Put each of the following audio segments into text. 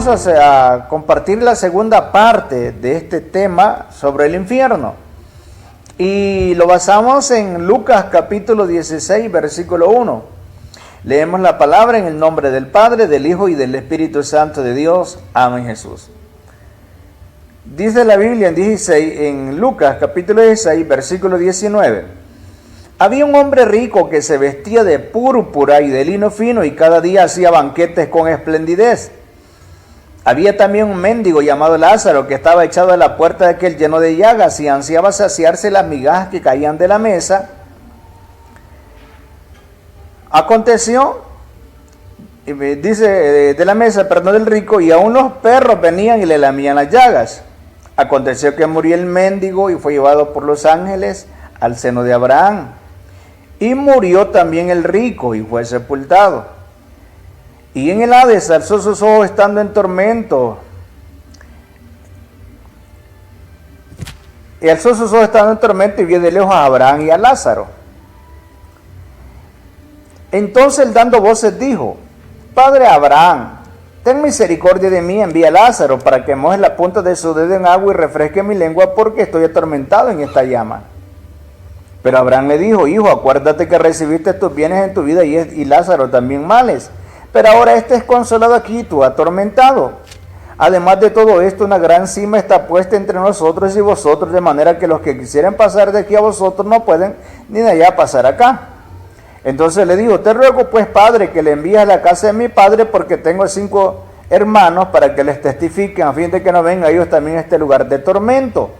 vamos a compartir la segunda parte de este tema sobre el infierno. Y lo basamos en Lucas capítulo 16, versículo 1. Leemos la palabra en el nombre del Padre, del Hijo y del Espíritu Santo de Dios. Amén, Jesús. Dice la Biblia en Lucas capítulo 16, versículo 19. Había un hombre rico que se vestía de púrpura y de lino fino y cada día hacía banquetes con esplendidez. Había también un mendigo llamado Lázaro que estaba echado a la puerta de aquel lleno de llagas y ansiaba saciarse las migajas que caían de la mesa. Aconteció, dice, de la mesa, perdón, del rico, y aún los perros venían y le lamían las llagas. Aconteció que murió el mendigo y fue llevado por los ángeles al seno de Abraham. Y murió también el rico y fue sepultado. Y en el Hades alzó sus ojos estando en tormento. Y alzó sus ojos estando en tormento y vio de lejos a Abraham y a Lázaro. Entonces él dando voces dijo: Padre Abraham, ten misericordia de mí, envía a Lázaro para que moje la punta de su dedo en agua y refresque mi lengua porque estoy atormentado en esta llama. Pero Abraham le dijo: Hijo, acuérdate que recibiste tus bienes en tu vida y Lázaro también males. Pero ahora este es consolado aquí, tú atormentado. Además de todo esto, una gran cima está puesta entre nosotros y vosotros, de manera que los que quisieran pasar de aquí a vosotros no pueden, ni de allá pasar acá. Entonces le dijo: Te ruego pues, Padre, que le envíes a la casa de mi padre, porque tengo 5 hermanos, para que les testifiquen, a fin de que no vengan ellos también a este lugar de tormento.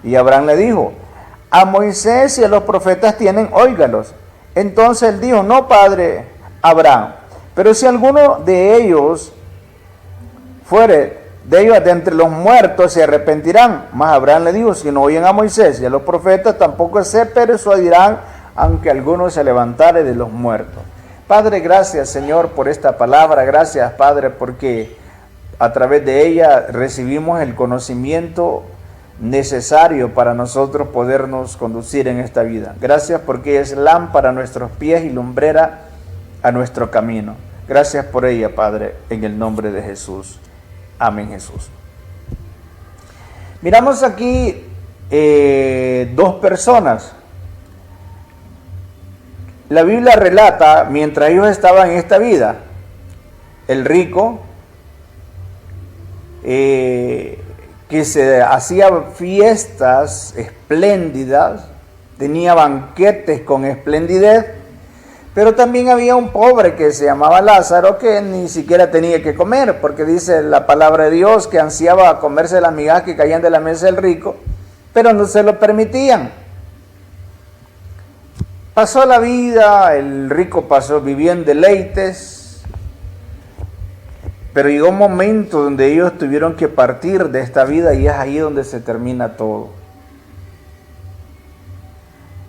Y Abraham le dijo: A Moisés y a los profetas tienen, óigalos. Entonces él dijo: No, Padre Abraham, pero si alguno de ellos fuere de ellos de entre los muertos, se arrepentirán. Mas Abraham le dijo: Si no oyen a Moisés y a los profetas, tampoco se persuadirán, aunque alguno se levantare de los muertos. Padre, gracias, Señor, por esta palabra. Gracias, Padre, porque a través de ella recibimos el conocimiento necesario para nosotros podernos conducir en esta vida. Gracias porque es lámpara a nuestros pies y lumbrera a nuestro camino. Gracias por ella, Padre, en el nombre de Jesús. Amén, Jesús. Miramos aquí 2 personas. La Biblia relata, mientras ellos estaban en esta vida, el rico, que se hacía fiestas espléndidas, tenía banquetes con esplendidez, pero también había un pobre que se llamaba Lázaro que ni siquiera tenía que comer, porque dice la palabra de Dios que ansiaba comerse las migajas que caían de la mesa del rico, pero no se lo permitían. Pasó la vida, el rico vivió en deleites, pero llegó un momento donde ellos tuvieron que partir de esta vida y es ahí donde se termina todo.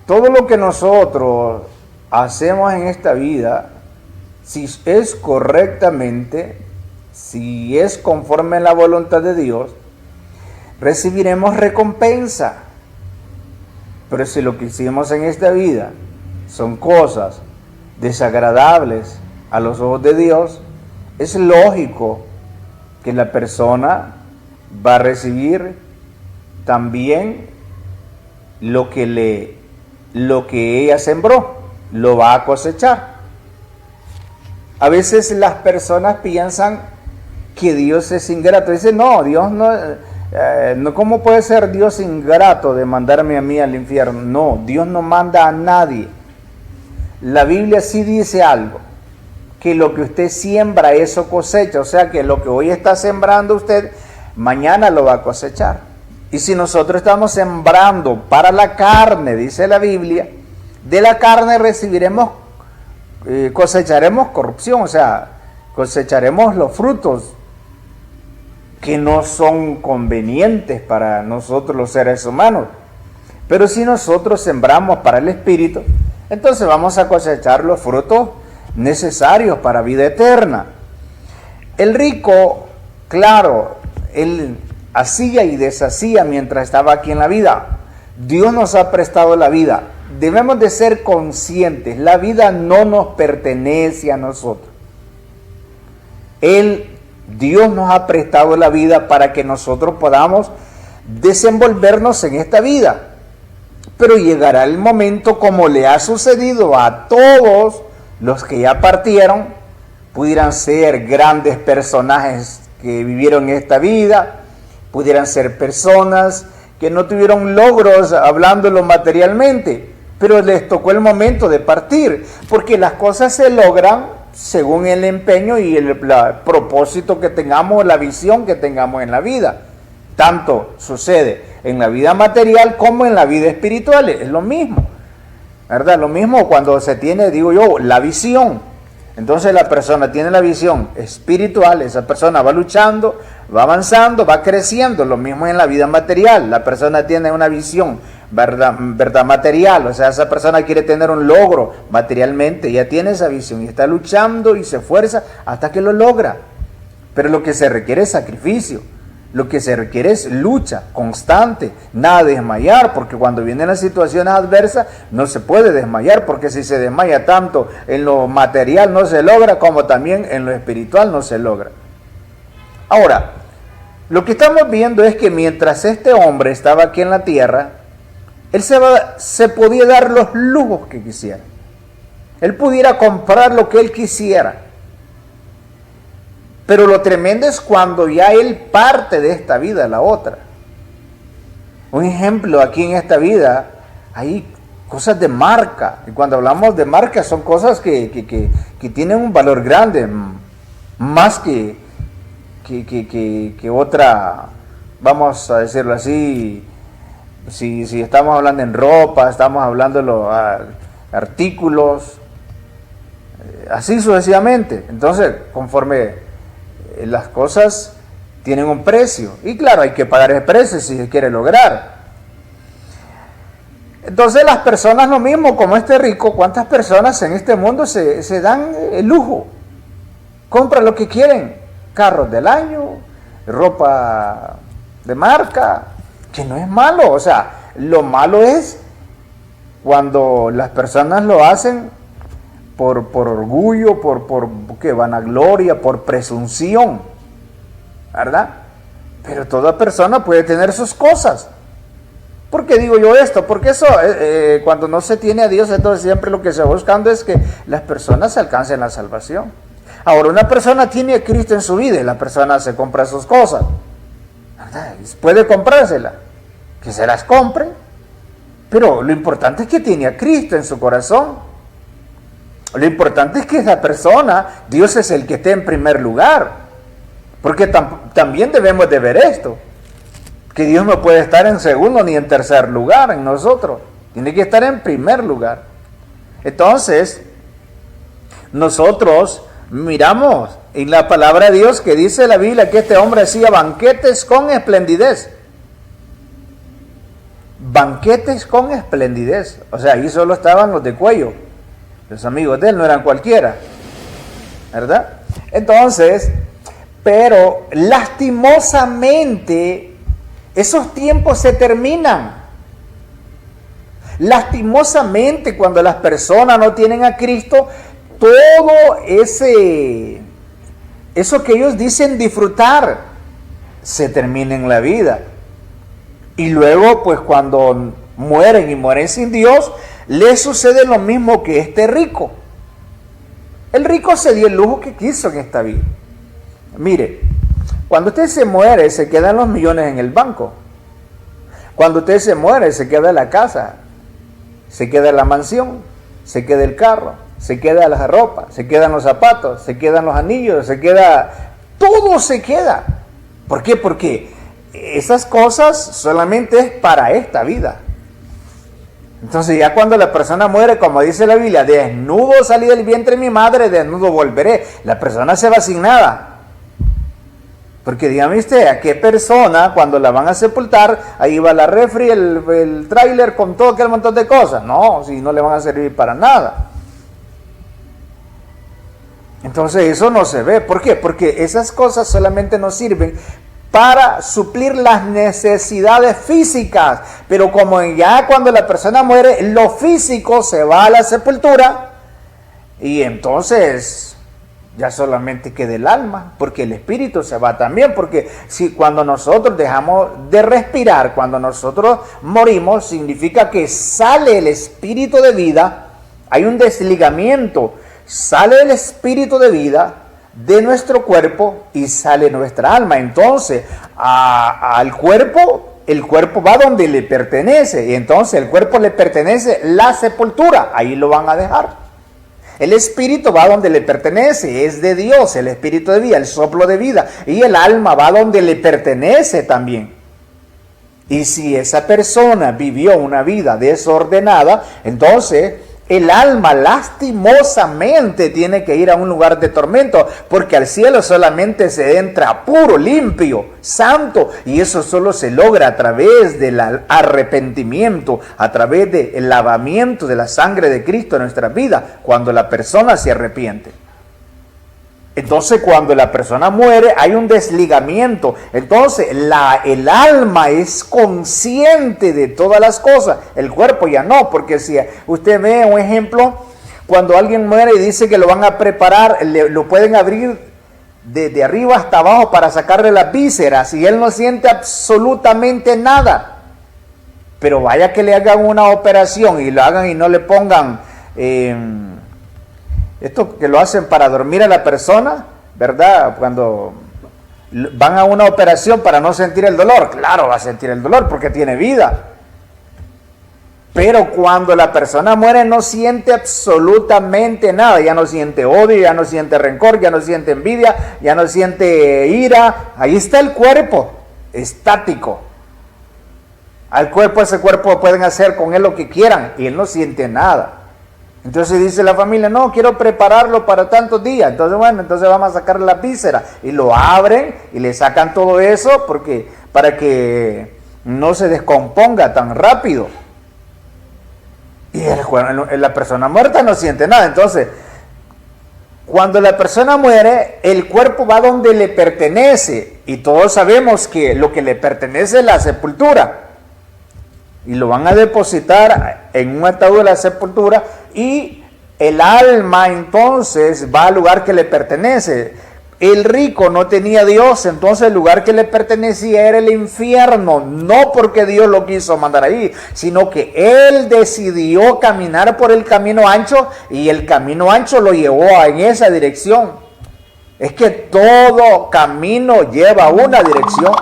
Todo lo que nosotros hacemos en esta vida, si es correctamente, si es conforme a la voluntad de Dios, recibiremos recompensa. Pero si lo que hicimos en esta vida son cosas desagradables a los ojos de Dios, es lógico que la persona va a recibir también lo que ella sembró, lo va a cosechar. A veces las personas piensan que Dios es ingrato. Dicen: no, Dios no, ¿cómo puede ser Dios ingrato de mandarme a mí al infierno? No, Dios no manda a nadie. La Biblia sí dice algo, que lo que usted siembra, eso cosecha. O sea que lo que hoy está sembrando usted, mañana lo va a cosechar. Y si nosotros estamos sembrando para la carne, dice la Biblia, de la carne cosecharemos corrupción, o sea, cosecharemos los frutos que no son convenientes para nosotros los seres humanos. Pero si nosotros sembramos para el Espíritu, entonces vamos a cosechar los frutos necesarios para vida eterna. El rico, claro, él hacía y deshacía mientras estaba aquí en la vida. Dios nos ha prestado la vida. Debemos de ser conscientes, la vida no nos pertenece a nosotros. Él Dios nos ha prestado la vida para que nosotros podamos desenvolvernos en esta vida. Pero llegará el momento, como le ha sucedido a todos los que ya partieron, pudieran ser grandes personajes que vivieron esta vida, pudieran ser personas que no tuvieron logros hablándolo materialmente, pero les tocó el momento de partir, porque las cosas se logran según el empeño y el propósito que tengamos, la visión que tengamos en la vida. Tanto sucede en la vida material como en la vida espiritual, es lo mismo, ¿verdad? Lo mismo cuando se tiene, digo yo, la visión. Entonces la persona tiene la visión espiritual, esa persona va luchando, va avanzando, va creciendo. Lo mismo en la vida material, la persona tiene una visión, verdad material, o sea, esa persona quiere tener un logro materialmente, ya tiene esa visión y está luchando y se esfuerza hasta que lo logra. Pero lo que se requiere es sacrificio. Lo que se requiere es lucha constante, nada de desmayar, porque cuando vienen las situaciones adversas no se puede desmayar, porque si se desmaya tanto en lo material no se logra, como también en lo espiritual no se logra. Ahora, lo que estamos viendo es que mientras este hombre estaba aquí en la tierra, él se podía dar los lujos que quisiera. Él pudiera comprar lo que él quisiera. Pero lo tremendo es cuando ya él parte de esta vida a la otra. Un ejemplo, aquí en esta vida hay cosas de marca. Y cuando hablamos de marca son cosas que tienen un valor grande, más que otra, vamos a decirlo así. Si estamos hablando en ropa, estamos hablando de los artículos, así sucesivamente. Entonces, conforme las cosas tienen un precio, y claro, hay que pagar ese precio si se quiere lograr. Entonces las personas, lo mismo como este rico, ¿cuántas personas en este mundo se dan el lujo? Compran lo que quieren, carros del año, ropa de marca, que no es malo. O sea, lo malo es cuando las personas lo hacen por orgullo, por vanagloria, por presunción, ¿verdad? Pero toda persona puede tener sus cosas. ¿Por qué digo yo esto? Porque eso, cuando no se tiene a Dios, entonces siempre lo que se va buscando es que las personas alcancen la salvación. Ahora, una persona tiene a Cristo en su vida y la persona se compra sus cosas, ¿verdad? Puede comprársela, que se las compre, pero lo importante es que tiene a Cristo en su corazón. Lo importante es que esa persona, Dios es el que esté en primer lugar. Porque también debemos de ver esto. Que Dios no puede estar en segundo ni en tercer lugar en nosotros. Tiene que estar en primer lugar. Entonces, nosotros miramos en la palabra de Dios que dice la Biblia que este hombre hacía banquetes con esplendidez. Banquetes con esplendidez. O sea, ahí solo estaban los de cuello. Los amigos de él no eran cualquiera, ¿verdad? Entonces, pero lastimosamente, esos tiempos se terminan. Lastimosamente, cuando las personas no tienen a Cristo, todo eso que ellos dicen disfrutar, se termina en la vida. Y luego, pues cuando mueren y mueren sin Dios, les sucede lo mismo que este rico. El rico se dio el lujo que quiso en esta vida. Mire, cuando usted se muere, se quedan los millones en el banco. Cuando usted se muere, se queda la casa, se queda la mansión, se queda el carro, se queda la ropa, se quedan los zapatos, se quedan los anillos, todo se queda. ¿Por qué? Porque esas cosas solamente es para esta vida. Entonces ya cuando la persona muere, como dice la Biblia, desnudo salí del vientre de mi madre, desnudo volveré. La persona se va sin nada. Porque dígame usted, ¿a qué persona cuando la van a sepultar, ahí va la refri, el tráiler con todo aquel montón de cosas? No, si no le van a servir para nada. Entonces eso no se ve. ¿Por qué? Porque esas cosas solamente nos sirven para suplir las necesidades físicas, pero como ya cuando la persona muere, lo físico se va a la sepultura, y entonces ya solamente queda el alma, porque el espíritu se va también, porque si cuando nosotros dejamos de respirar, cuando nosotros morimos, significa que sale el espíritu de vida, hay un desligamiento, sale el espíritu de vida de nuestro cuerpo y sale nuestra alma. Entonces, al cuerpo, el cuerpo va donde le pertenece, y entonces el cuerpo le pertenece la sepultura, ahí lo van a dejar. El espíritu va donde le pertenece, es de Dios, el espíritu de vida, el soplo de vida. Y el alma va donde le pertenece también. Y si esa persona vivió una vida desordenada, entonces el alma lastimosamente tiene que ir a un lugar de tormento, porque al cielo solamente se entra puro, limpio, santo, y eso solo se logra a través del arrepentimiento, a través del lavamiento de la sangre de Cristo en nuestra vida, cuando la persona se arrepiente. Entonces, cuando la persona muere, hay un desligamiento. Entonces, el alma es consciente de todas las cosas. El cuerpo ya no, porque si usted ve un ejemplo, cuando alguien muere y dice que lo van a preparar, lo pueden abrir de arriba hasta abajo para sacarle las vísceras, y él no siente absolutamente nada. Pero vaya que le hagan una operación y lo hagan y no le pongan... esto que lo hacen para dormir a la persona, ¿verdad? Cuando van a una operación para no sentir el dolor, claro, va a sentir el dolor porque tiene vida. Pero cuando la persona muere no siente absolutamente nada, ya no siente odio, ya no siente rencor, ya no siente envidia, ya no siente ira. Ahí está el cuerpo, estático. Al cuerpo, ese cuerpo pueden hacer con él lo que quieran y él no siente nada. Entonces dice la familia, no, quiero prepararlo para tantos días. Entonces, bueno, entonces vamos a sacar la víscera. Y lo abren y le sacan todo eso para que no se descomponga tan rápido. Y la persona muerta no siente nada. Entonces, cuando la persona muere, el cuerpo va donde le pertenece. Y todos sabemos que lo que le pertenece es la sepultura. Y lo van a depositar en un ataúd de la sepultura, y el alma entonces va al lugar que le pertenece. El rico no tenía Dios, entonces el lugar que le pertenecía era el infierno, no porque Dios lo quiso mandar ahí, sino que él decidió caminar por el camino ancho, y el camino ancho lo llevó en esa dirección. Es que todo camino lleva a una dirección.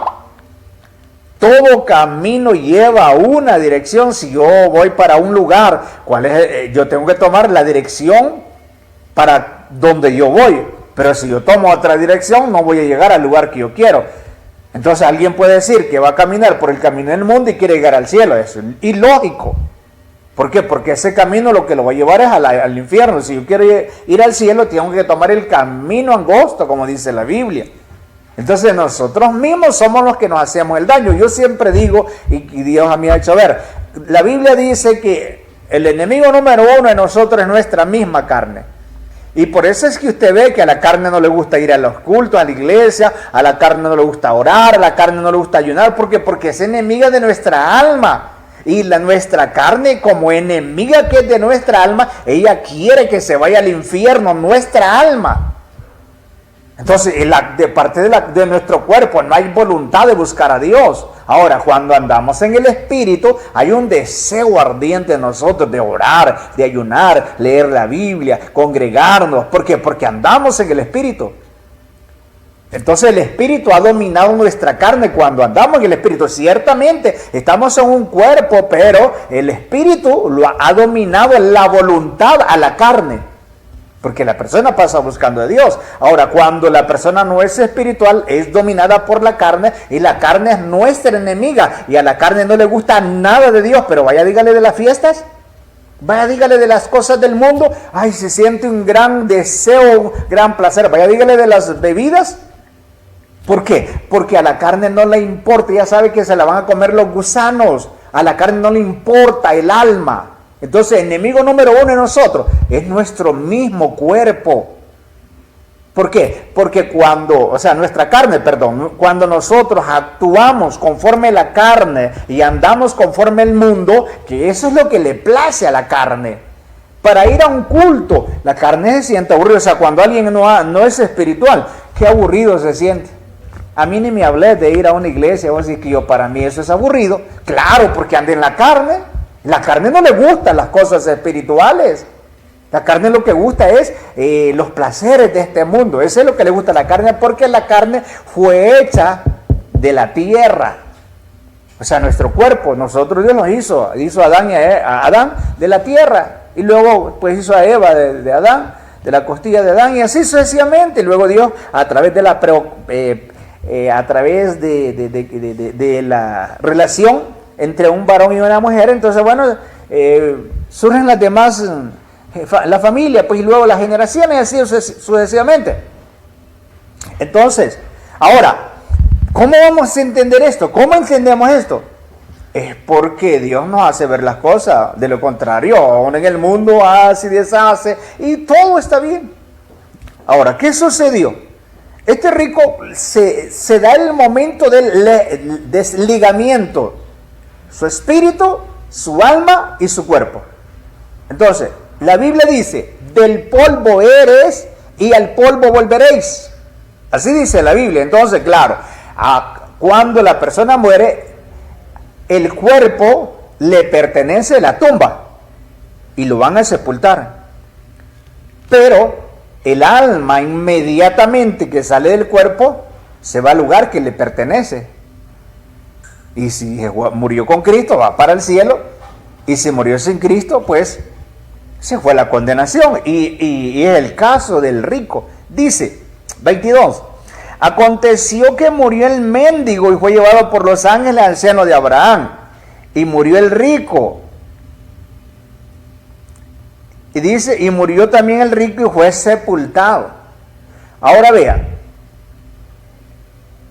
Todo camino lleva a una dirección. Si yo voy para un lugar, ¿cuál es? Yo tengo que tomar la dirección para donde yo voy. Pero si yo tomo otra dirección, no voy a llegar al lugar que yo quiero. Entonces alguien puede decir que va a caminar por el camino del mundo y quiere llegar al cielo. Eso es ilógico. ¿Por qué? Porque ese camino lo que lo va a llevar es al infierno. Si yo quiero ir al cielo, tengo que tomar el camino angosto, como dice la Biblia. Entonces nosotros mismos somos los que nos hacemos el daño. Yo siempre digo, y Dios a mí ha hecho ver, la Biblia dice que el enemigo número uno de nosotros es nuestra misma carne. Y por eso es que usted ve que a la carne no le gusta ir a los cultos, a la iglesia, a la carne no le gusta orar, a la carne no le gusta ayunar. ¿Por qué? Porque es enemiga de nuestra alma. Y nuestra carne, como enemiga que es de nuestra alma, ella quiere que se vaya al infierno, nuestra alma. Entonces, de parte de nuestro cuerpo no hay voluntad de buscar a Dios. Ahora, cuando andamos en el Espíritu, hay un deseo ardiente en nosotros de orar, de ayunar, leer la Biblia, congregarnos. ¿Por qué? Porque andamos en el Espíritu. Entonces, el Espíritu ha dominado nuestra carne cuando andamos en el Espíritu. Ciertamente, estamos en un cuerpo, pero el Espíritu ha dominado la voluntad a la carne. Porque la persona pasa buscando a Dios. Ahora, cuando la persona no es espiritual, es dominada por la carne, y la carne es nuestra enemiga, y a la carne no le gusta nada de Dios. Pero vaya, dígale de las fiestas, vaya, dígale de las cosas del mundo, ay, se siente un gran deseo, un gran placer. Vaya, dígale de las bebidas. ¿Por qué? Porque a la carne no le importa, ya sabe que se la van a comer los gusanos. A la carne no le importa el alma. Entonces, enemigo número uno de nosotros es nuestro mismo cuerpo. ¿Por qué? Porque nuestra carne, cuando nosotros actuamos conforme a la carne y andamos conforme al mundo, que eso es lo que le place a la carne. para ir a un culto. La carne se siente aburrida. O sea, cuando alguien no es espiritual, qué aburrido se siente. A mí ni me hablé de ir a una iglesia, o así que para mí eso es aburrido. Claro, porque anda en la carne. La carne no le gustan las cosas espirituales. La carne lo que gusta es los placeres de este mundo. Eso es lo que le gusta a la carne, porque la carne fue hecha de la tierra. O sea, nuestro cuerpo, nosotros Dios nos hizo a Adán de la tierra. Y luego pues hizo a Eva de Adán, de la costilla de Adán, y así sucesivamente. Y luego Dios, a través de la relación entre un varón y una mujer, entonces bueno, surgen las demás, la familia, pues y luego las generaciones, así sucesivamente. Entonces, ahora, ¿cómo vamos a entender esto? ¿Cómo entendemos esto? Es porque Dios nos hace ver las cosas. De lo contrario, aún en el mundo hace y deshace y todo está bien. Ahora, ¿qué sucedió? Este rico se da el momento del desligamiento. Su espíritu, su alma y su cuerpo. Entonces, la Biblia dice, del polvo eres y al polvo volveréis. Así dice la Biblia. Entonces, claro, cuando la persona muere, el cuerpo le pertenece a la tumba y lo van a sepultar. Pero el alma inmediatamente que sale del cuerpo se va al lugar que le pertenece. Y si murió con Cristo, va para el cielo. Y si murió sin Cristo, pues se fue a la condenación. Y es el caso del rico. Dice, 22. Aconteció que murió el mendigo y fue llevado por los ángeles al seno de Abraham. Y murió el rico. Y dice, y murió también el rico y fue sepultado. Ahora vea,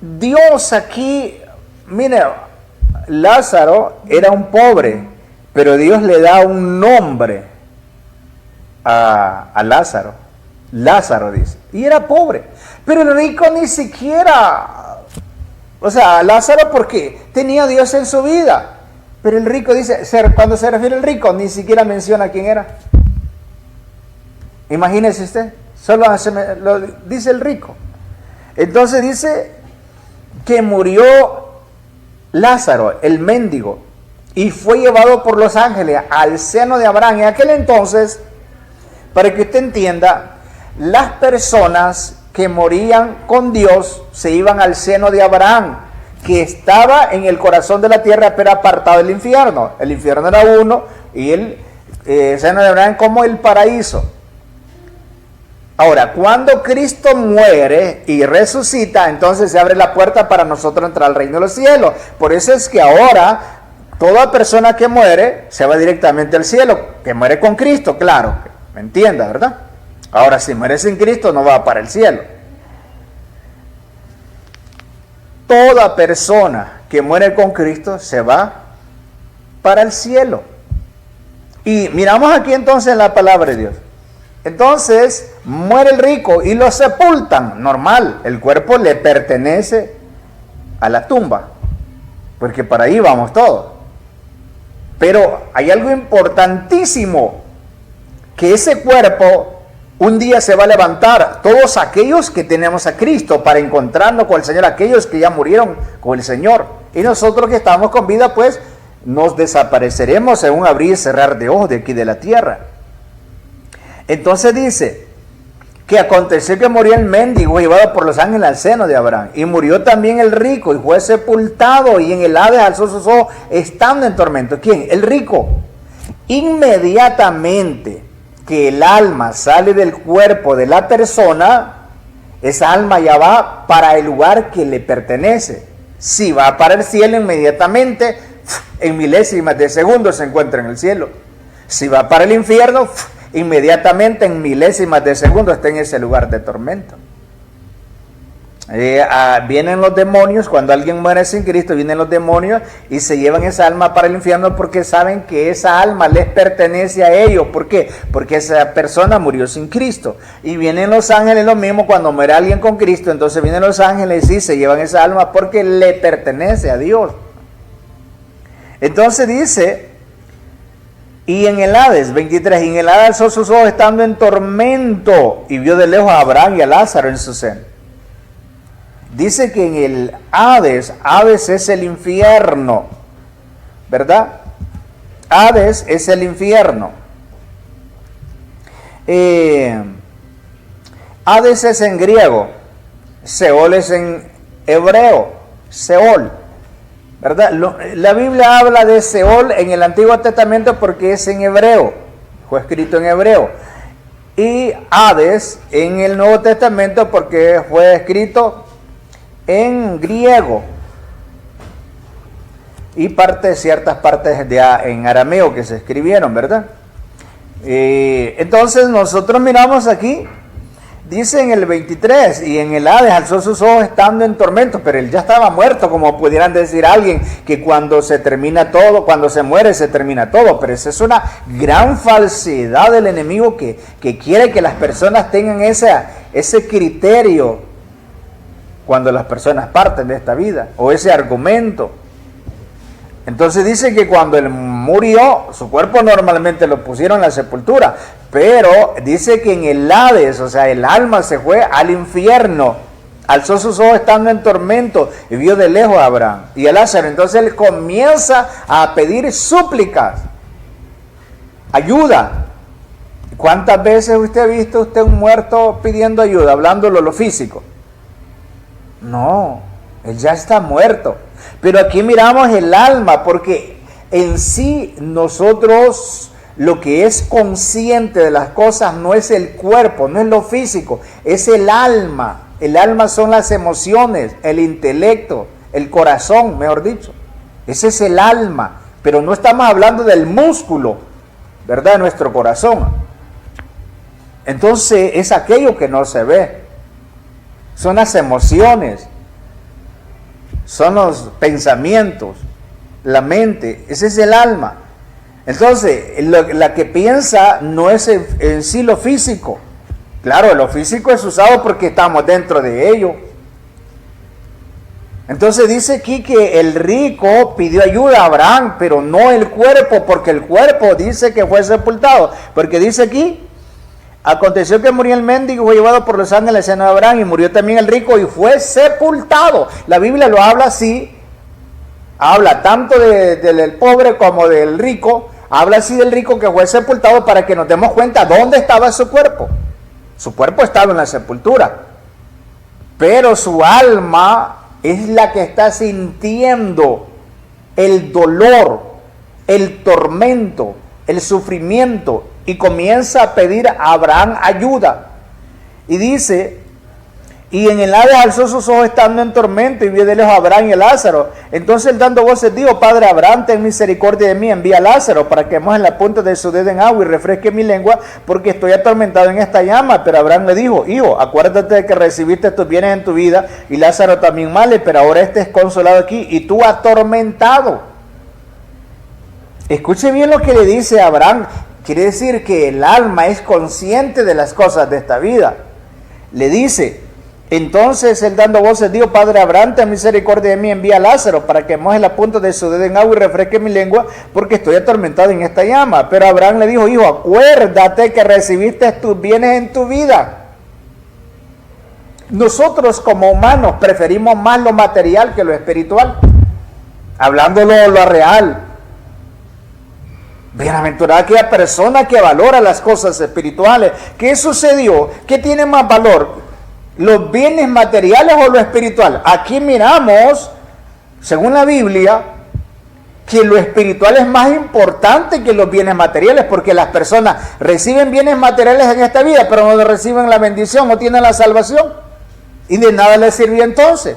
Dios aquí, mire, Lázaro era un pobre, pero Dios le da un nombre a Lázaro. Lázaro dice, y era pobre, pero el rico ni siquiera, o sea, Lázaro porque tenía a Dios en su vida, pero el rico dice, cuando se refiere al rico, ni siquiera menciona quién era. Imagínese usted, solo lo dice el rico. Entonces dice que murió Lázaro, el mendigo, y fue llevado por los ángeles al seno de Abraham. En aquel entonces, para que usted entienda, las personas que morían con Dios se iban al seno de Abraham, que estaba en el corazón de la tierra, pero apartado del infierno. El infierno era uno y el seno de Abraham como el paraíso. Ahora, cuando Cristo muere y resucita, entonces se abre la puerta para nosotros entrar al reino de los cielos. Por eso es que ahora toda persona que muere se va directamente al cielo, que muere con Cristo, claro, ¿me entienda, verdad? Ahora, si muere sin Cristo, no va para el cielo. Toda persona que muere con Cristo se va para el cielo. Y miramos aquí entonces la palabra de Dios. Entonces muere el rico y lo sepultan, normal, el cuerpo le pertenece a la tumba, porque para ahí vamos todos. Pero hay algo importantísimo, que ese cuerpo un día se va a levantar, todos aquellos que tenemos a Cristo para encontrarnos con el Señor, aquellos que ya murieron con el Señor, y nosotros que estamos con vida, pues nos desapareceremos en un abrir y cerrar de ojos de aquí de la tierra. Entonces dice que aconteció que murió el mendigo llevado por los ángeles al seno de Abraham, y murió también el rico y fue sepultado, y en el Hades alzó sus ojos estando en tormento. ¿Quién? El rico. Inmediatamente que el alma sale del cuerpo de la persona, esa alma ya va para el lugar que le pertenece. Si va para el cielo, inmediatamente en milésimas de segundo se encuentra en el cielo. Si va para el infierno, inmediatamente en milésimas de segundo está en ese lugar de tormento. Vienen los demonios, cuando alguien muere sin Cristo, vienen los demonios y se llevan esa alma para el infierno, porque saben que esa alma les pertenece a ellos. ¿Por qué? Porque esa persona murió sin Cristo. Y vienen los ángeles, lo mismo, cuando muere alguien con Cristo, entonces vienen los ángeles y se llevan esa alma porque le pertenece a Dios. Entonces dice Y en el Hades, 23, y en el Hades alzó sus ojos estando en tormento y vio de lejos a Abraham y a Lázaro en su seno. Dice que en el Hades, Hades es el infierno, ¿verdad? Hades es el infierno. Hades es en griego, Seol es en hebreo, Seol, ¿verdad? La Biblia habla de Seol en el Antiguo Testamento porque es en hebreo, fue escrito en hebreo. Y Hades en el Nuevo Testamento porque fue escrito en griego. Y ciertas partes en arameo que se escribieron, ¿verdad? Entonces nosotros miramos aquí, dice en el 23, y en el Hades alzó sus ojos estando en tormento, pero él ya estaba muerto, como pudieran decir alguien, que cuando se termina todo, cuando se muere se termina todo, pero esa es una gran falsedad del enemigo que quiere que las personas tengan ese criterio cuando las personas parten de esta vida, o ese argumento. Entonces dice que cuando él murió, su cuerpo normalmente lo pusieron en la sepultura, pero dice que en el Hades, o sea, el alma se fue al infierno, alzó sus ojos estando en tormento y vio de lejos a Abraham y a Lázaro. Entonces él comienza a pedir súplicas, ayuda. ¿Cuántas veces usted ha visto un muerto pidiendo ayuda, hablándolo lo físico? No, él ya está muerto. Pero aquí miramos el alma, porque en sí nosotros lo que es consciente de las cosas no es el cuerpo, no es lo físico, es el alma. El alma son las emociones, el intelecto, el corazón, mejor dicho. Ese es el alma, pero no estamos hablando del músculo, ¿verdad? Nuestro corazón. Entonces es aquello que no se ve. Son las emociones. Son los pensamientos, la mente, ese es el alma. Entonces, la que piensa no es en sí lo físico. Claro, lo físico es usado porque estamos dentro de ello. Entonces dice aquí que el rico pidió ayuda a Abraham, pero no el cuerpo, porque el cuerpo dice que fue sepultado. Porque dice aquí, aconteció que murió el mendigo, fue llevado por los ángeles al seno de Abraham, y murió también el rico y fue sepultado. La Biblia lo habla así, habla tanto del pobre como del rico, habla así del rico que fue sepultado para que nos demos cuenta dónde estaba su cuerpo. Su cuerpo estaba en la sepultura, pero su alma es la que está sintiendo el dolor, el tormento, el sufrimiento, y comienza a pedir a Abraham ayuda. Y dice, y en el Hades alzó sus ojos estando en tormento y vio de lejos a Abraham y a Lázaro. Entonces él dando voces dijo, Padre Abraham, ten misericordia de mí, envía a Lázaro para que moje la punta de su dedo en agua y refresque mi lengua, porque estoy atormentado en esta llama. Pero Abraham le dijo, hijo, acuérdate de que recibiste tus bienes en tu vida y Lázaro también males, pero ahora este es consolado aquí y tú atormentado. Escuche bien lo que le dice a Abraham. Quiere decir que el alma es consciente de las cosas de esta vida. Le dice, entonces él dando voces dijo, Padre Abraham, ten misericordia de mí, envía a Lázaro para que moje la punta de su dedo en agua y refresque mi lengua, porque estoy atormentado en esta llama. Pero Abraham le dijo, hijo, acuérdate que recibiste tus bienes en tu vida. Nosotros como humanos preferimos más lo material que lo espiritual, hablándolo lo real. Bienaventurada aquella persona que valora las cosas espirituales. ¿Qué sucedió? ¿Qué tiene más valor? ¿Los bienes materiales o lo espiritual? Aquí miramos, según la Biblia, que lo espiritual es más importante que los bienes materiales, porque las personas reciben bienes materiales en esta vida, pero no reciben la bendición, no tienen la salvación, y de nada les sirvió entonces.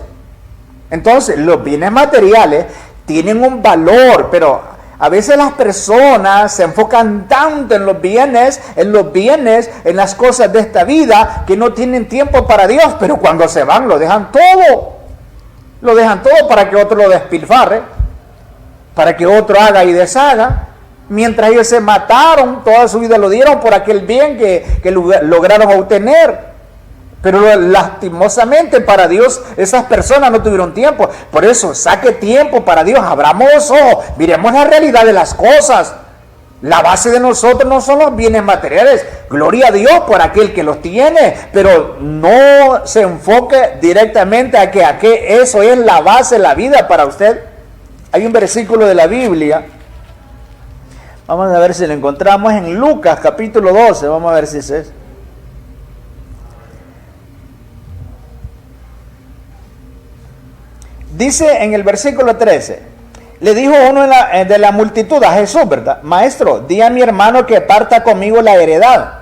Entonces, los bienes materiales tienen un valor, pero a veces las personas se enfocan tanto en los bienes, en las cosas de esta vida, que no tienen tiempo para Dios, pero cuando se van lo dejan todo. Lo dejan todo para que otro lo despilfarre, para que otro haga y deshaga. Mientras ellos se mataron, toda su vida lo dieron por aquel bien que lograron obtener. Pero lastimosamente para Dios esas personas no tuvieron tiempo. Por eso saque tiempo para Dios, abramos los ojos, miremos la realidad de las cosas. La base de nosotros no son los bienes materiales. Gloria a Dios por aquel que los tiene, pero no se enfoque directamente a que eso es la base de la vida para usted. Hay un versículo de la Biblia, vamos a ver si lo encontramos en Lucas capítulo 12, vamos a ver si es eso. Dice en el versículo 13, le dijo uno de la multitud a Jesús, ¿verdad? Maestro, di a mi hermano que parta conmigo la heredad.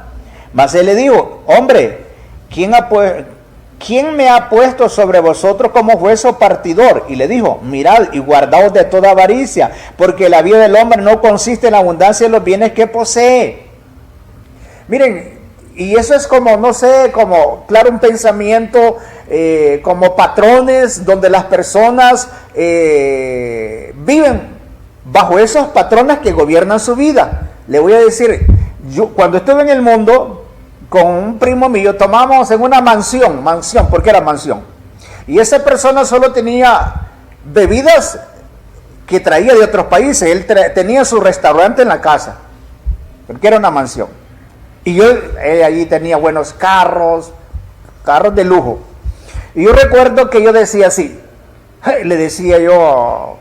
Mas él le dijo, hombre, ¿quién me ha puesto sobre vosotros como juez o partidor? Y le dijo, mirad y guardaos de toda avaricia, porque la vida del hombre no consiste en la abundancia de los bienes que posee. Miren, y eso es como, no sé, como, claro, un pensamiento, como patrones donde las personas viven bajo esos patrones que gobiernan su vida. Le voy a decir, yo cuando estuve en el mundo, con un primo mío, tomamos en una mansión, porque era mansión. Y esa persona solo tenía bebidas que traía de otros países. Él tenía su restaurante en la casa, porque era una mansión. Y yo allí tenía buenos carros de lujo. Y yo recuerdo que yo decía así, le decía yo,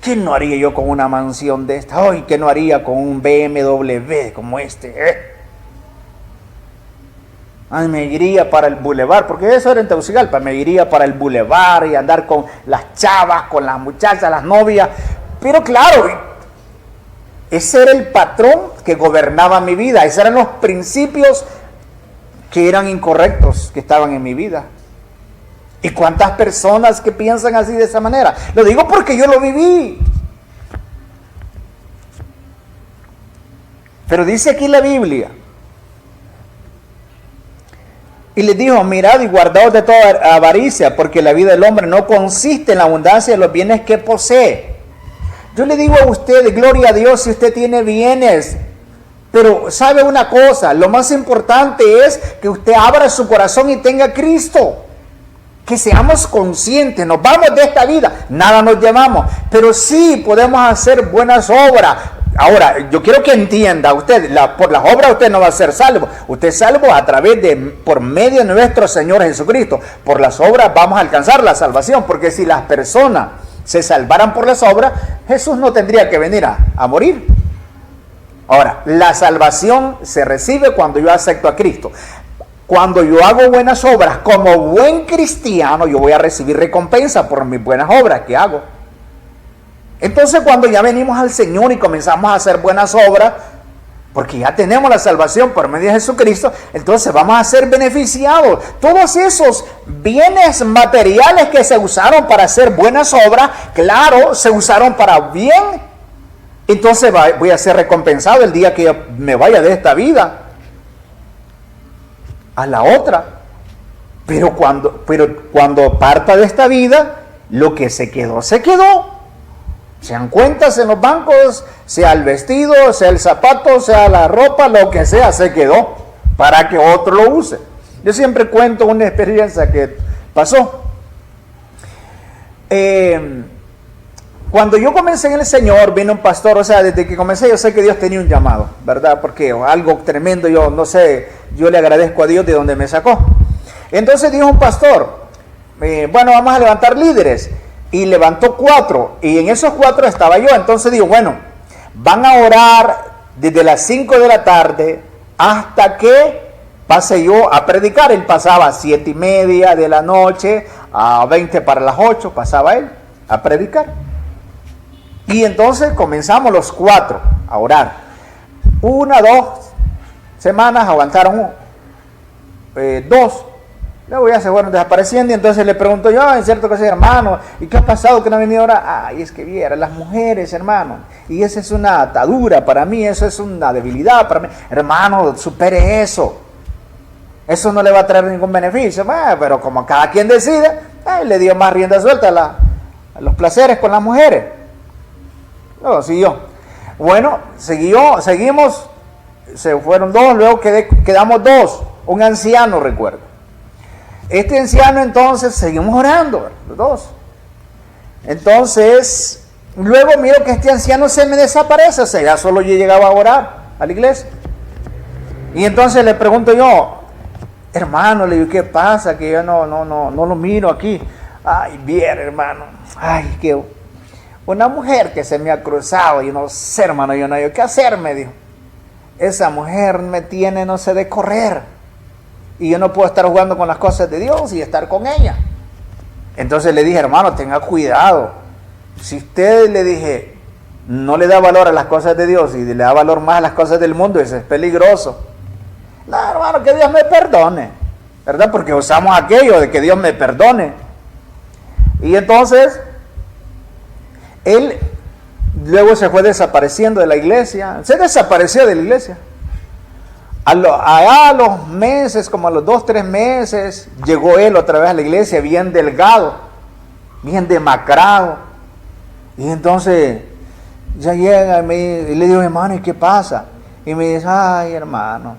¿qué no haría yo con una mansión de esta? Ay, ¿qué no haría con un BMW como este? Ay, me iría para el bulevar, porque eso era en Tegucigalpa, me iría para el bulevar y andar con las chavas, con las muchachas, las novias. Pero claro, ese era el patrón que gobernaba mi vida, esos eran los principios que eran incorrectos, que estaban en mi vida. ¿Y cuántas personas que piensan así de esa manera? Lo digo porque yo lo viví. Pero dice aquí la Biblia, y les dijo, mirad y guardaos de toda avaricia, porque la vida del hombre no consiste en la abundancia de los bienes que posee. Yo le digo a usted, gloria a Dios si usted tiene bienes, pero sabe una cosa, lo más importante es que usted abra su corazón y tenga a Cristo. Que seamos conscientes, nos vamos de esta vida, nada nos llevamos, pero sí podemos hacer buenas obras. Ahora, yo quiero que entienda usted, por las obras usted no va a ser salvo. Usted es salvo por medio de nuestro Señor Jesucristo. Por las obras vamos a alcanzar la salvación, porque si las personas se salvaran por las obras, Jesús no tendría que venir a morir. Ahora, la salvación se recibe cuando yo acepto a Cristo. Cuando yo hago buenas obras como buen cristiano, yo voy a recibir recompensa por mis buenas obras que hago. Entonces, cuando ya venimos al Señor y comenzamos a hacer buenas obras, porque ya tenemos la salvación por medio de Jesucristo, entonces vamos a ser beneficiados. Todos esos bienes materiales que se usaron para hacer buenas obras, claro, se usaron para bien. Entonces voy a ser recompensado el día que yo me vaya de esta vida a la otra. Pero cuando parta de esta vida, lo que se quedó, se quedó. Sean cuentas en los bancos, sea el vestido, sea el zapato, sea la ropa, lo que sea, se quedó para que otro lo use. Yo siempre cuento una experiencia que pasó. Cuando yo comencé en el Señor, vino un pastor, o sea, desde que comencé yo sé que Dios tenía un llamado, ¿verdad? Porque algo tremendo, yo no sé, yo le agradezco a Dios de donde me sacó. Entonces dijo un pastor, bueno, vamos a levantar líderes. Y levantó 4, y en esos 4 estaba yo. Entonces digo, bueno, van a orar desde las 5 de la tarde hasta que pase yo a predicar. Él pasaba a 7:30 de la noche, a 20 para las 8, pasaba él a predicar. Y entonces comenzamos los 4 a orar. 1, 2 semanas aguantaron 2. Luego ya se fueron desapareciendo y entonces le pregunto yo, en cierto caso, hermano, ¿y qué ha pasado que no ha venido ahora? Ay, es que viera, las mujeres, hermano, y esa es una atadura para mí, eso es una debilidad para mí. Hermano, supere eso. Eso no le va a traer ningún beneficio. Pero como cada quien decide, le dio más rienda suelta a los placeres con las mujeres. Luego siguió. Bueno, seguimos, se fueron 2, luego quedamos 2, un anciano, recuerdo. Este anciano entonces, seguimos orando, los 2. Entonces, Luego miro que este anciano se me desaparece, o sea, ya solo yo llegaba a orar a la iglesia. Y entonces le pregunto yo, hermano, le digo, ¿qué pasa? Que yo no lo miro aquí. Ay, bien, hermano. Ay, que una mujer que se me ha cruzado, yo no sé, hermano, yo no sé qué hacer, me dijo. Esa mujer me tiene, no sé, de correr. Y yo no puedo estar jugando con las cosas de Dios y estar con ella. Entonces le dije, hermano, tenga cuidado. Si usted, le dije, no le da valor a las cosas de Dios y le da valor más a las cosas del mundo, eso es peligroso. No, hermano, que Dios me perdone, ¿verdad? Porque usamos aquello de que Dios me perdone. Y entonces, él luego se fue desapareciendo de la iglesia, se desapareció de la iglesia. A los meses, como a los 2, 3 meses, llegó él otra vez a la iglesia bien delgado, bien demacrado. Y entonces ya llega y le digo, hermano, ¿y qué pasa? Y me dice, ay, hermano,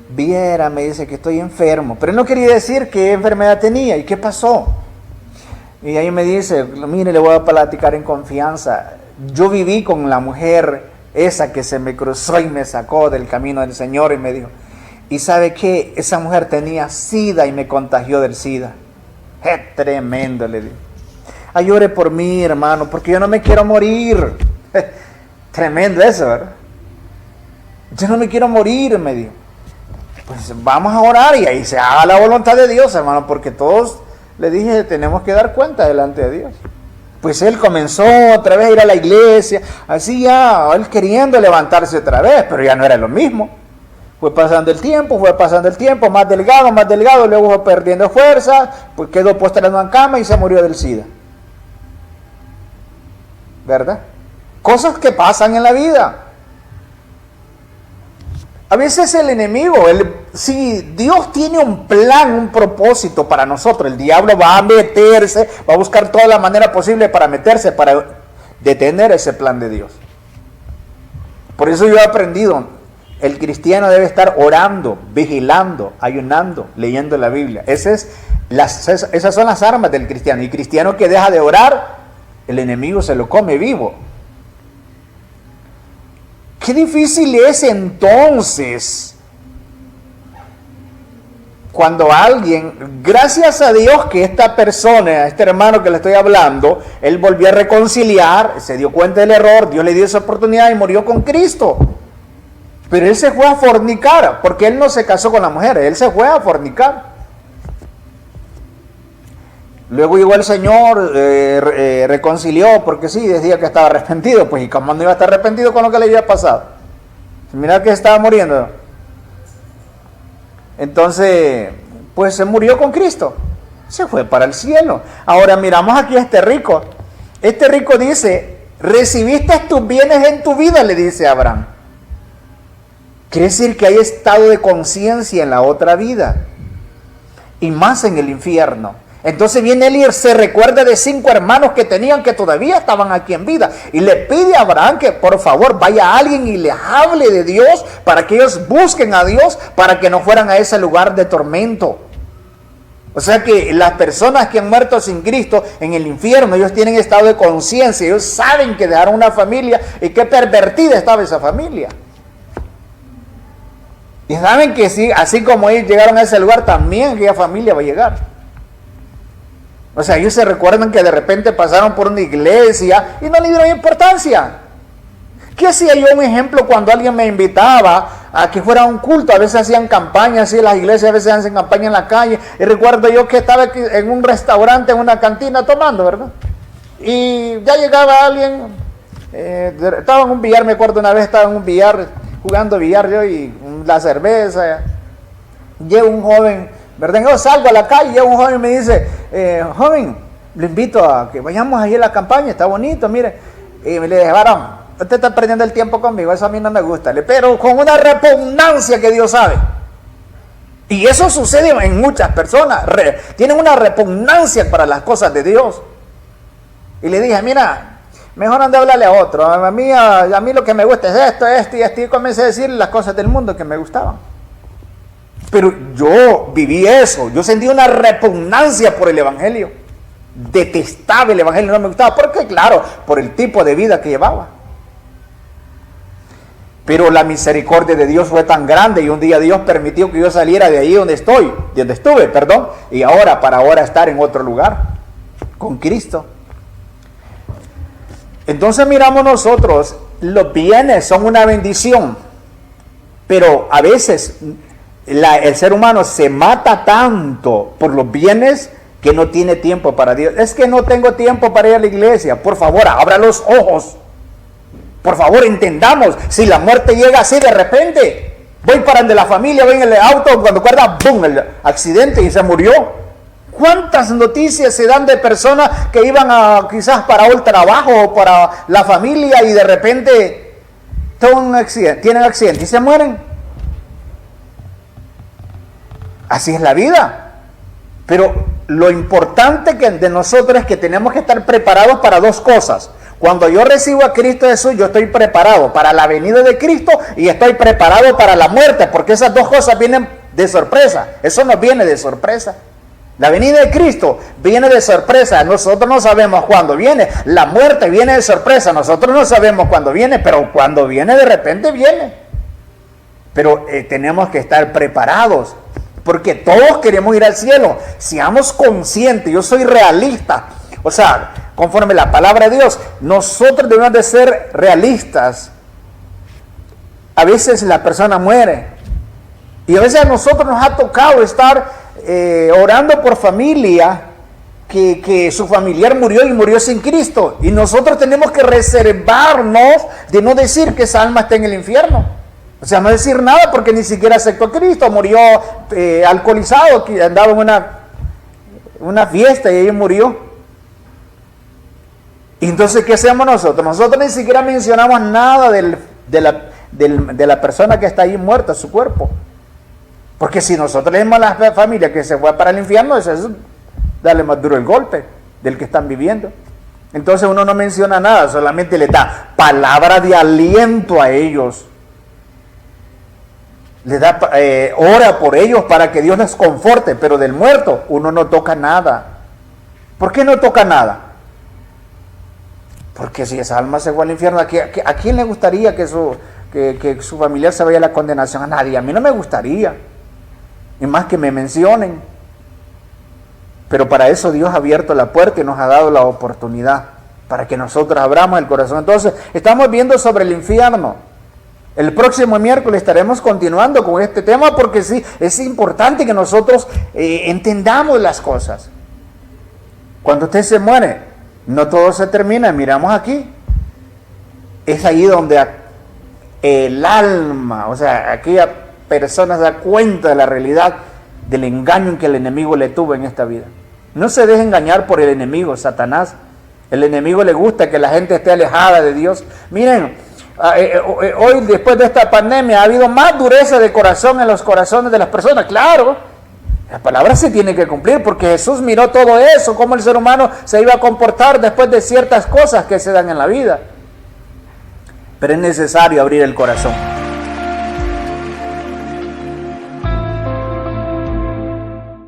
viera, me dice que estoy enfermo. Pero él no quería decir qué enfermedad tenía y qué pasó. Y ahí me dice, mire, le voy a platicar en confianza. Yo viví con la mujer esa que se me cruzó y me sacó del camino del Señor y me dijo, ¿y sabe qué? Esa mujer tenía SIDA y me contagió del SIDA. ¡Qué tremendo! Le digo. Ay, ore por mí, hermano, porque yo no me quiero morir. Tremendo eso, ¿verdad? Yo no me quiero morir, me dijo. Pues vamos a orar y ahí se haga la voluntad de Dios, hermano, porque todos, le dije, tenemos que dar cuenta delante de Dios. Pues él comenzó otra vez a ir a la iglesia, así ya, él queriendo levantarse otra vez, pero ya no era lo mismo. Fue pasando el tiempo, más delgado, luego fue perdiendo fuerza, pues quedó postrado en cama y se murió del SIDA. ¿Verdad? Cosas que pasan en la vida. A veces el enemigo, si Dios tiene un plan, un propósito para nosotros, el diablo va a meterse, va a buscar toda la manera posible para meterse, para detener ese plan de Dios. Por eso yo he aprendido, el cristiano debe estar orando, vigilando, ayunando, leyendo la Biblia. Esas son las armas del cristiano. Y el cristiano que deja de orar, el enemigo se lo come vivo. Qué difícil es entonces cuando alguien, gracias a Dios que esta persona, este hermano que le estoy hablando, él volvió a reconciliar, se dio cuenta del error, Dios le dio esa oportunidad y murió con Cristo. Pero él se fue a fornicar, porque él no se casó con la mujer, él se fue a fornicar. Luego llegó el Señor, reconcilió, porque sí, decía que estaba arrepentido, pues y cómo no iba a estar arrepentido con lo que le había pasado. Mira que estaba muriendo. Entonces, pues se murió con Cristo, se fue para el cielo. Ahora miramos aquí a este rico. Este rico dice, recibiste tus bienes en tu vida, le dice a Abraham. Quiere decir que hay estado de conciencia en la otra vida, y más en el infierno. Entonces viene él y se recuerda de 5 hermanos que tenían que todavía estaban aquí en vida. Y le pide a Abraham que por favor vaya alguien y les hable de Dios para que ellos busquen a Dios para que no fueran a ese lugar de tormento. O sea que las personas que han muerto sin Cristo en el infierno, ellos tienen estado de conciencia. Ellos saben que dejaron una familia y qué pervertida estaba esa familia. Y saben que sí, así como ellos llegaron a ese lugar, también aquella familia va a llegar. O sea, ellos se recuerdan que de repente pasaron por una iglesia y no le dieron importancia. ¿Qué hacía yo? Un ejemplo, cuando alguien me invitaba a que fuera a un culto, a veces hacían campañas, así las iglesias a veces hacen campaña en la calle, y recuerdo yo que estaba en un restaurante, en una cantina tomando, ¿verdad? Y ya llegaba alguien, estaba en un billar, me acuerdo una vez estaba en un billar, jugando billar yo y la cerveza, llega un joven, ¿verdad? Yo salgo a la calle y llega un joven y me dice, joven, le invito a que vayamos ahí a la campaña, está bonito, mire. Y me le dije, varón, usted está perdiendo el tiempo conmigo, eso a mí no me gusta, pero con una repugnancia que Dios sabe. Y eso sucede en muchas personas, tienen una repugnancia para las cosas de Dios. Y le dije, mira, mejor ande a hablarle a otro, a mí lo que me gusta es esto y esto, y comencé a decirle las cosas del mundo que me gustaban. Pero yo viví eso, yo sentí una repugnancia por el Evangelio. detestaba el evangelio, no me gustaba. ¿Por qué? Claro, por el tipo de vida que llevaba. Pero la misericordia de Dios fue tan grande y un día Dios permitió que yo saliera de ahí donde estuve, y para ahora estar en otro lugar, con Cristo. Entonces miramos nosotros, los bienes son una bendición, pero a veces el ser humano se mata tanto por los bienes que no tiene tiempo para Dios. Es que no tengo tiempo para ir a la iglesia. Por favor, abra los ojos. Por favor, entendamos, si la muerte llega así de repente, voy para el de la familia, voy en el auto, cuando acuerda, ¡bum!, el accidente y se murió. ¿Cuántas noticias se dan de personas que iban quizás para el trabajo o para la familia y de repente tienen accidente y se mueren? Así es la vida. Pero lo importante de nosotros es que tenemos que estar preparados para dos cosas. Cuando yo recibo a Cristo Jesús, yo estoy preparado para la venida de Cristo y estoy preparado para la muerte, porque esas dos cosas vienen de sorpresa. Eso no viene de sorpresa. La venida de Cristo viene de sorpresa. Nosotros no sabemos cuándo viene. La muerte viene de sorpresa. Nosotros no sabemos cuándo viene, pero cuando viene, de repente viene. Pero tenemos que estar preparados, porque todos queremos ir al cielo. Seamos conscientes. Yo soy realista. O sea, conforme la palabra de Dios, nosotros debemos de ser realistas. A veces la persona muere y a veces a nosotros nos ha tocado estar orando por familia que su familiar murió y murió sin Cristo, y nosotros tenemos que reservarnos de no decir que esa alma está en el infierno. O sea, no decir nada porque ni siquiera aceptó a Cristo, murió alcoholizado, que andaba en una fiesta y ahí murió. Y entonces, ¿qué hacemos nosotros? Nosotros ni siquiera mencionamos nada de la persona que está ahí muerta, su cuerpo. Porque si nosotros le decimos a la familia que se fue para el infierno, eso es darle más duro el golpe del que están viviendo. Entonces uno no menciona nada, solamente le da palabra de aliento a ellos. Le da, ora por ellos para que Dios les conforte, pero del muerto uno no toca nada. ¿Por qué no toca nada? Porque si esa alma se fue al infierno, ¿a quién le gustaría que su familiar se vaya a la condenación? A nadie. A mí no me gustaría. Y más que me mencionen. Pero para eso Dios ha abierto la puerta y nos ha dado la oportunidad para que nosotros abramos el corazón. Entonces, estamos viendo sobre el infierno. El próximo miércoles estaremos continuando con este tema, porque sí, es importante que nosotros entendamos las cosas. Cuando usted se muere, no todo se termina. Miramos aquí, es ahí donde el alma, o sea, aquella persona se da cuenta de la realidad del engaño en que el enemigo le tuvo en esta vida. No se deje engañar por el enemigo, Satanás. El enemigo le gusta que la gente esté alejada de Dios. Miren, hoy, después de esta pandemia, ha habido más dureza de corazón en los corazones de las personas. Claro, la palabra se tiene que cumplir, porque Jesús miró todo eso, cómo el ser humano se iba a comportar después de ciertas cosas que se dan en la vida. Pero es necesario abrir el corazón.